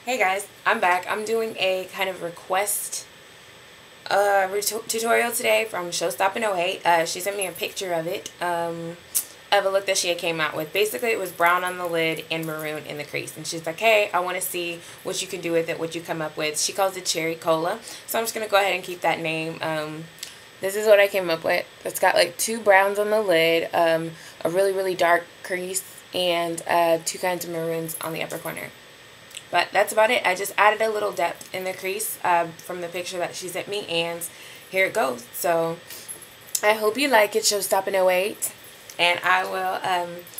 Hey guys, I'm back. I'm doing a kind of request tutorial today from Showstop.08. She sent me a picture of it, of a look that she had came out with. Basically, it was brown on the lid and maroon in the crease. And she's like, hey, I want to see what you can do with it, what you come up with. She calls it Cherry Cola. So I'm just going to go ahead and keep that name. This is what I came up with. It's got like two browns on the lid, a really, really dark crease, and two kinds of maroons on the upper corner. But that's about it. I just added a little depth in the crease from the picture that she sent me, and here it goes. So I hope you like it, Showstop.08, and I will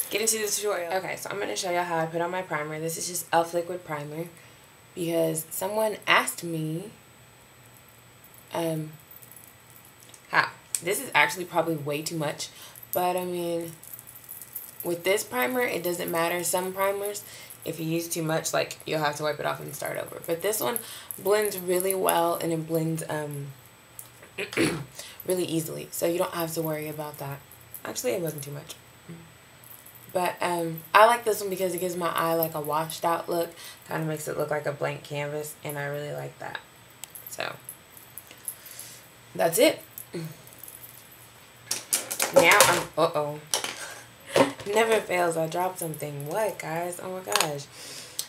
get into the tutorial. Okay, so I'm going to show you how I put on my primer. This is just e.l.f. liquid primer because someone asked me how. This is actually probably way too much, but I mean, with this primer, it doesn't matter. Some primers, if you use too much, like, you'll have to wipe it off and start over. But this one blends really well, and it blends really easily. So you don't have to worry about that. Actually, it wasn't too much. But I like this one because it gives my eye like a washed out look. Kind of makes it look like a blank canvas, and I really like that. So that's it. Now I'm, never fails, I dropped something. What, guys? Oh my gosh.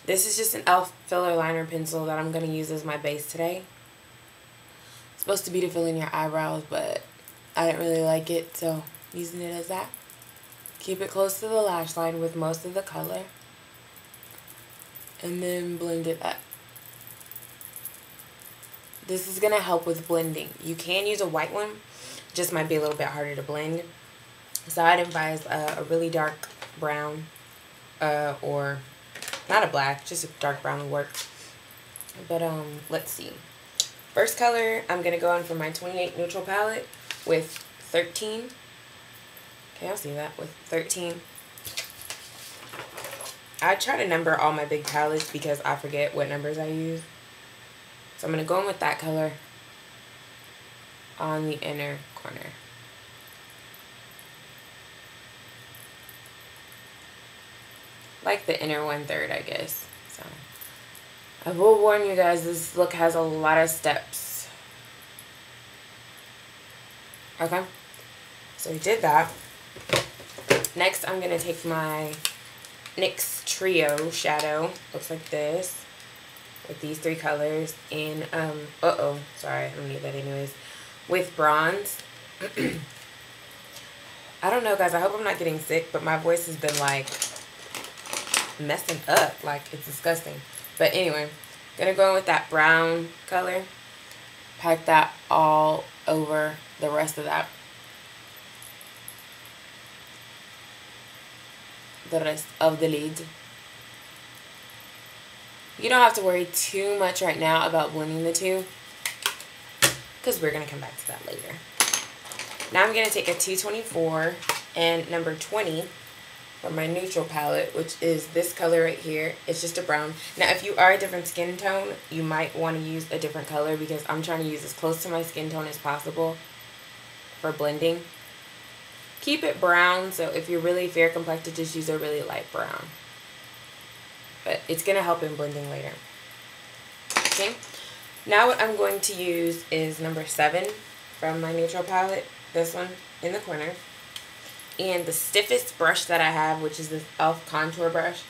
This is just an e.l.f. filler liner pencil that I'm going to use as my base today. It's supposed to be to fill in your eyebrows, but I didn't really like it, so I'm using it as that. Keep it close to the lash line with most of the color. And then blend it up. This is going to help with blending. You can use a white one. Just might be a little bit harder to blend. So I'd advise a really dark brown, or not a black, just a dark brown would work. But let's see. First color, I'm gonna go in for my 28 neutral palette with 13. Okay, I'll see that with 13. I try to number all my big palettes because I forget what numbers I use. So I'm gonna go in with that color on the inner corner. Like the inner 1/3, I guess. So I will warn you guys, this look has a lot of steps. Okay, so we did that. Next, I'm gonna take my NYX Trio shadow. Looks like this, with these three colors in sorry, I don't need that anyways. With bronze. I don't know, guys. I hope I'm not getting sick, but my voice has been like messing up, like it's disgusting. But anyway, gonna go in with that brown color, pack that all over the rest of that, the rest of the lid. You don't have to worry too much right now about blending the two, because we're gonna come back to that later. Now I'm gonna take a 224 and number 20 from my neutral palette, which is this color right here. It's just a brown. Now, if you are a different skin tone, you might want to use a different color because I'm trying to use as close to my skin tone as possible for blending. Keep it brown, so if you're really fair complected, just use a really light brown. But it's going to help in blending later. Okay. Now what I'm going to use is number 7 from my neutral palette. This one in the corner. And the stiffest brush that I have, which is this e.l.f. contour brush.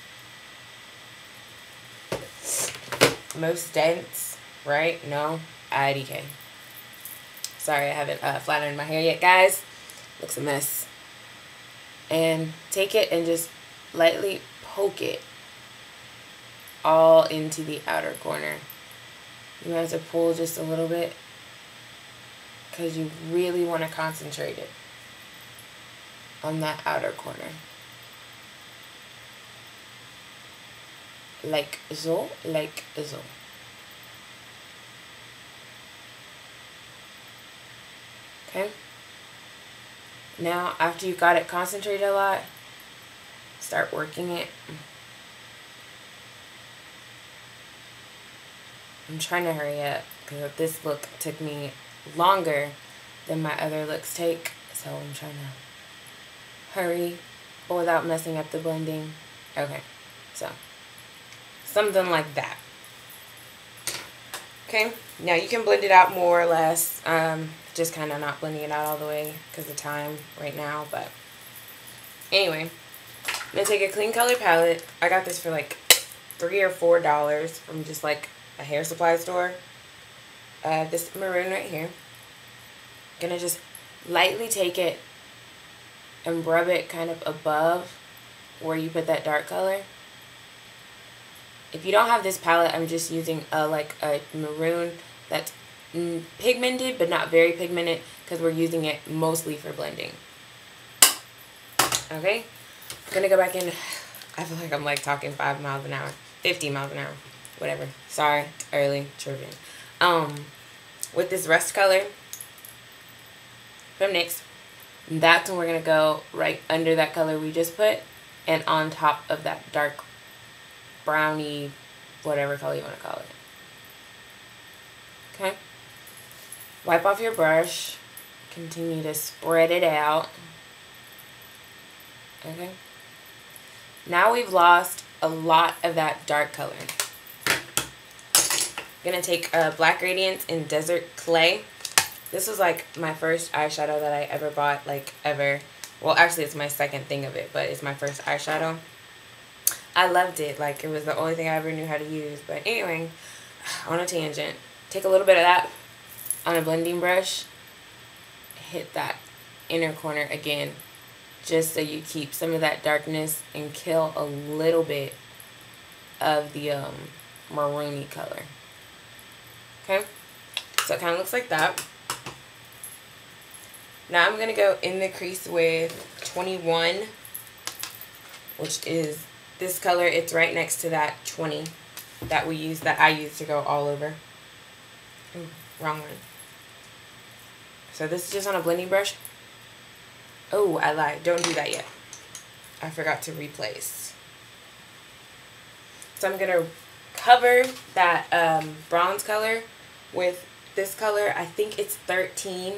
Most dense, right? No, IDK. Sorry, I haven't flattened my hair yet, guys. Looks a mess. And take it and just lightly poke it all into the outer corner. You have to pull just a little bit because you really want to concentrate it on that outer corner. Like so, like so. Okay? Now, after you've got it concentrated a lot, start working it. I'm trying to hurry up because this look took me longer than my other looks take, so I'm trying to hurry but without messing up the blending. Okay, so something like that. Okay, now you can blend it out more or less. Just kind of not blending it out all the way because of time right now. But anyway, I'm going to take a clean color palette. I got this for like $3 or $4 from just like a hair supply store. This maroon right here. I'm going to just lightly take it and rub it kind of above where you put that dark color. If you don't have this palette, I'm just using like a maroon that's pigmented but not very pigmented because we're using it mostly for blending. Okay, I'm gonna go back in. I feel like I'm like talking 5 miles an hour, 50 miles an hour, whatever. Sorry, it's early, children. With this rust color from NYX, that's when we're gonna go right under that color we just put and on top of that dark brownie, whatever color you want to call it. Okay. Wipe off your brush. Continue to spread it out. Okay. Now we've lost a lot of that dark color. I'm going to take Black Radiance in Desert Clay. This was like my first eyeshadow that I ever bought, like ever. Well, actually it's my second thing of it, but it's my first eyeshadow. I loved it. Like, it was the only thing I ever knew how to use. But anyway, on a tangent. Take a little bit of that on a blending brush. Hit that inner corner again. Just so you keep some of that darkness and kill a little bit of the maroony color. Okay? So it kind of looks like that. Now I'm going to go in the crease with 21, which is this color. It's right next to that 20 that we use, that I use to go all over. Ooh, wrong one. So this is just on a blending brush. Oh, I lied. Don't do that yet. I forgot to replace. So I'm going to cover that bronze color with this color. I think it's 13.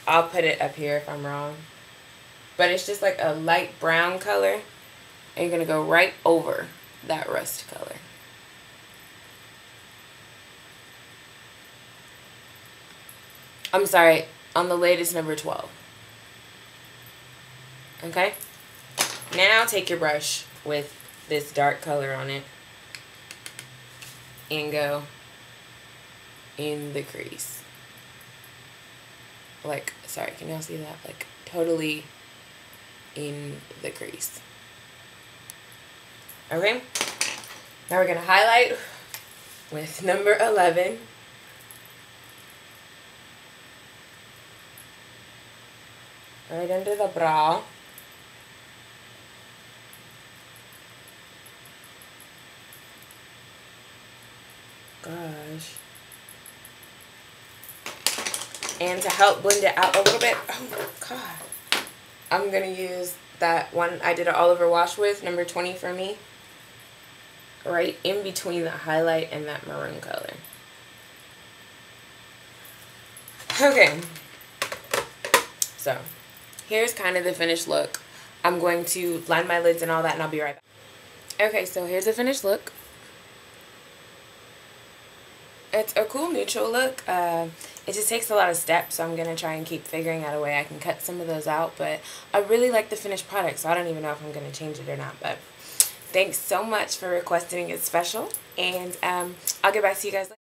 I'll put it up here if I'm wrong. But it's just like a light brown color. And you're going to go right over that rust color. I'm sorry, on the latest number 12. Okay? Now take your brush with this dark color on it and go in the crease. Like, sorry, can y'all see that? Like, totally in the crease. Okay? Now we're going to highlight with number 11. Right under the brow. Gosh. And to help blend it out a little bit, oh my god, I'm going to use that one I did an all over wash with, number 20 for me. Right in between the highlight and that maroon color. Okay. So, here's kind of the finished look. I'm going to line my lids and all that and I'll be right back. Okay, so here's the finished look. It's a cool neutral look. It just takes a lot of steps, so I'm going to try and keep figuring out a way I can cut some of those out. But I really like the finished product, so I don't even know if I'm going to change it or not. But thanks so much for requesting it special, and I'll get back to you guys later.